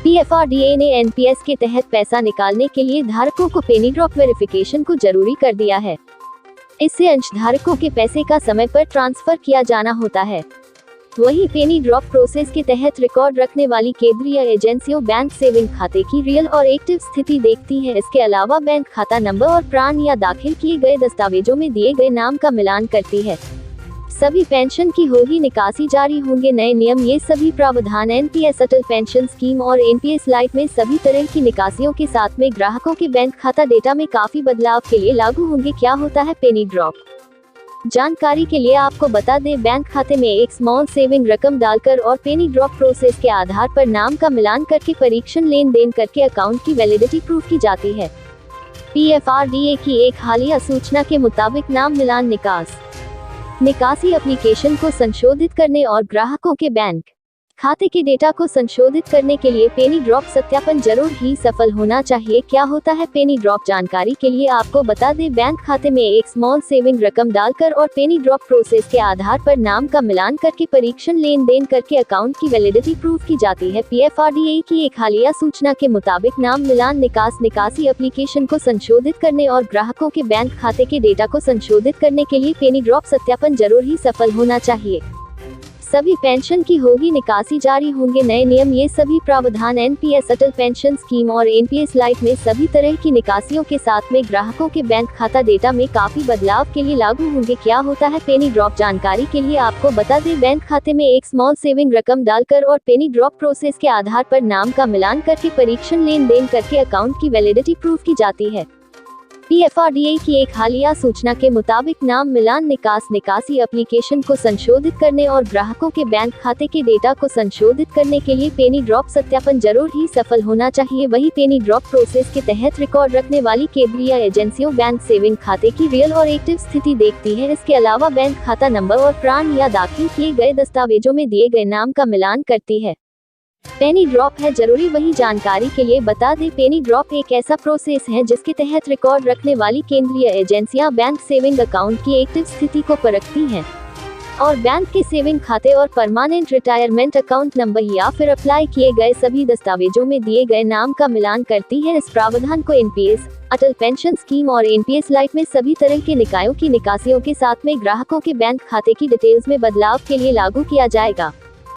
PFRDA ने NPS के तहत पैसा निकालने के लिए धारकों को पेनी ड्रॉप वेरिफिकेशन को जरूरी कर दिया है। इससे अंशधारकों के पैसे का समय पर ट्रांसफर किया जाना होता है। वहीं पेनी ड्रॉप प्रोसेस के तहत रिकॉर्ड रखने वाली केंद्रीय एजेंसियों बैंक सेविंग खाते की रियल और एक्टिव स्थिति देखती है। इसके अलावा बैंक खाता नंबर और प्रान या दाखिल किए गए दस्तावेजों में दिए गए नाम का मिलान करती है। सभी पेंशन की होगी निकासी, जारी होंगे नए नियम। ये सभी प्रावधान एनपीएस अटल पेंशन स्कीम और एनपीएस लाइट में सभी तरह की निकासियों के साथ में ग्राहकों के बैंक खाता डेटा में काफी बदलाव के लिए लागू होंगे। क्या होता है पेनी ड्रॉप? जानकारी के लिए आपको बता दें, बैंक खाते में एक स्मॉल सेविंग रकम डालकर और पेनी ड्रॉप प्रोसेस के आधार पर नाम का मिलान करके परीक्षण लेन देन करके अकाउंट की वैलिडिटी प्रूव की जाती है। PFRDA की एक हालिया सूचना के मुताबिक नाम मिलान निकासी एप्लीकेशन को संशोधित करने और ग्राहकों के बैंक खाते के डेटा को संशोधित करने के लिए पेनी ड्रॉप सत्यापन जरूर ही सफल होना चाहिए। क्या होता है पेनी ड्रॉप? जानकारी के लिए आपको बता दें, बैंक खाते में एक स्मॉल सेविंग रकम डालकर और पेनी ड्रॉप प्रोसेस के आधार पर नाम का मिलान करके परीक्षण लेन देन करके अकाउंट की वैलिडिटी प्रूव की जाती है। PFRDA की एक हालिया सूचना के मुताबिक नाम मिलान निकासी एप्लीकेशन को संशोधित करने और ग्राहकों के बैंक खाते के डेटा को संशोधित करने के लिए पेनी ड्रॉप सत्यापन जरूर ही सफल होना चाहिए। सभी पेंशन की होगी निकासी, जारी होंगे नए नियम। ये सभी प्रावधान एनपीएस अटल पेंशन स्कीम और एनपीएस लाइट में सभी तरह की निकासियों के साथ में ग्राहकों के बैंक खाता डेटा में काफी बदलाव के लिए लागू होंगे। क्या होता है पेनी ड्रॉप? जानकारी के लिए आपको बता दें, बैंक खाते में एक स्मॉल सेविंग रकम डालकर और पेनी ड्रॉप प्रोसेस के आधार पर नाम का मिलान करके परीक्षण लेन देन करके अकाउंट की वैलिडिटी प्रूव की जाती है। PFRDA की एक हालिया सूचना के मुताबिक नाम मिलान निकासी एप्लीकेशन को संशोधित करने और ग्राहकों के बैंक खाते के डेटा को संशोधित करने के लिए पेनी ड्रॉप सत्यापन जरूर ही सफल होना चाहिए। वही पेनी ड्रॉप प्रोसेस के तहत रिकॉर्ड रखने वाली केंद्रीय एजेंसियों बैंक सेविंग खाते की रियल और एक्टिव स्थिति देखती है। इसके अलावा बैंक खाता नंबर और प्रान या दाखिल किए गए दस्तावेजों में दिए गए नाम का मिलान करती है। पेनी ड्रॉप है जरूरी। वही जानकारी के लिए बता दें, पेनी ड्रॉप एक ऐसा प्रोसेस है जिसके तहत रिकॉर्ड रखने वाली केंद्रीय एजेंसियां बैंक सेविंग अकाउंट की एक्टिव स्थिति को परखती हैं और बैंक के सेविंग खाते और परमानेंट रिटायरमेंट अकाउंट नंबर या फिर अप्लाई किए गए सभी दस्तावेजों में दिए गए नाम का मिलान करती है। इस प्रावधान को एनपीएस अटल पेंशन स्कीम और एनपीएस लाइट में सभी तरह के निकायों की निकासियों के साथ में ग्राहकों के बैंक खाते की डिटेल्स में बदलाव के लिए लागू किया जाएगा।